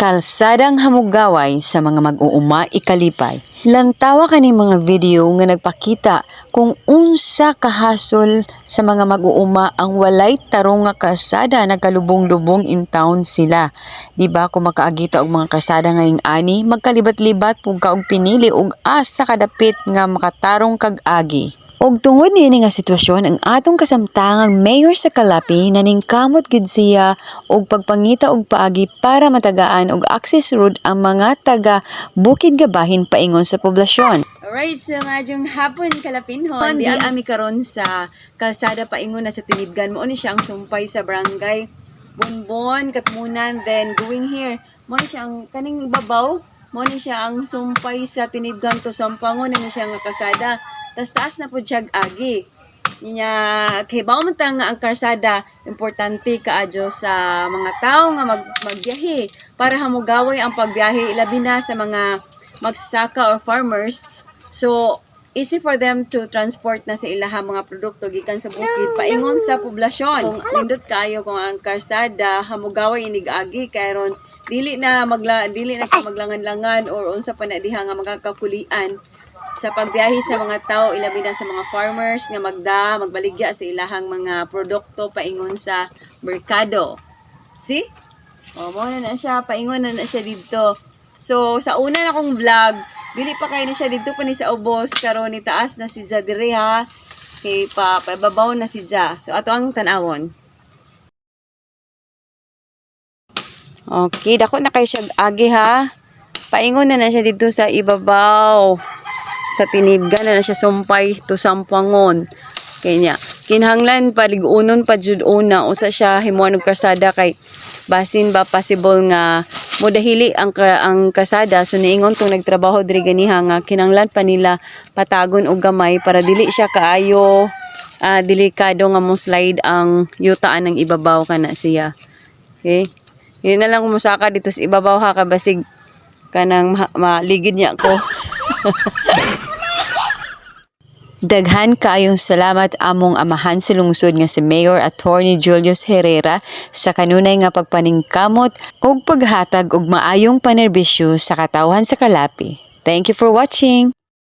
Kalsadang hamugaway sa mga mag-uuma ikalipay. Lantawa kaning mga video nga nagpakita kung unsa kahasol sa mga mag-uuma ang walay tarong nga kalsada nagkalubong-lubong in town sila. Diba kung makaagita og mga kalsada ngayong ani, magkalibat-libat pug ka og pinili og asa kadapit nga makatarong kag agi. Og tungod niini nga sitwasyon, ang atong kasamtangang mayor sa Calapi naningkamot gid siya og pagpangita og paagi para matagaan og access road ang mga taga Bukid Gabahin paingon sa poblasyon. Alright, so madyong hapon Kalapinhon. Di ami karon sa kalsada paingon na sa Tinibgan. Mo ni siya ang sumpay sa barangay Bonbon, Katmunan, then going here. Mo ni siya ang kaning babaw. Mo ni siya ang sumpay sa Tinibgan to Sampangon na siya nga kalsada. Taas na po siya agi. Niya, kay bawo man nga ang karsada, importante kaadyo sa mga tao nga magbiyahe para hamugaway ang pagbiyahe, ilabi na sa mga magsasaka or farmers. So, easy for them to transport na sa ilahang mga produkto gikan sa bukid paingon sa poblasyon. Kung nindot kayo kung ang karsada hamugaway inig-agi kay ron dili na maglangan-langan or unsa pa na diha nga magkakakulian sa pagbiyahe sa mga tao, ilabi na sa mga farmers nga magbaligya sa ilahang mga produkto paingon sa merkado. See? O, mo na siya, paingon na siya dito. So, sa una na kong vlog, dili pa kayo na siya dito pa ni sa ubos, karon ni taas na si Zadire ha. Kay pababaw na si Ja. So, ato ang tanawon. Okay, dako na kayo siya agi ha. Paingon na siya dito sa ibabaw. Sa Tinibgan na siya sumpay to Sampangon. Kanya kinahanglan paligunon pa jud una usa siya himuan og kalsada kay basin ba possible nga modahili ang kalsada. So niingon kung nagtrabaho diri ganiha nga kinahanglan pa nila patagon og gamay para dili siya kaayo delikado nga mo slide ang yutaan ng ibabaw kana siya. Okay? Yun na lang kumusaka dito sa ibabaw ha kabasig kanang maligid niya ko. Daghan kaayong salamat among amahan sa lungsod nga si Mayor Attorney Julius Herrera sa kanunay nga pagpaningkamot ug paghatag og maayong panerbisyo sa katawhan sa Calapi. Thank you for watching.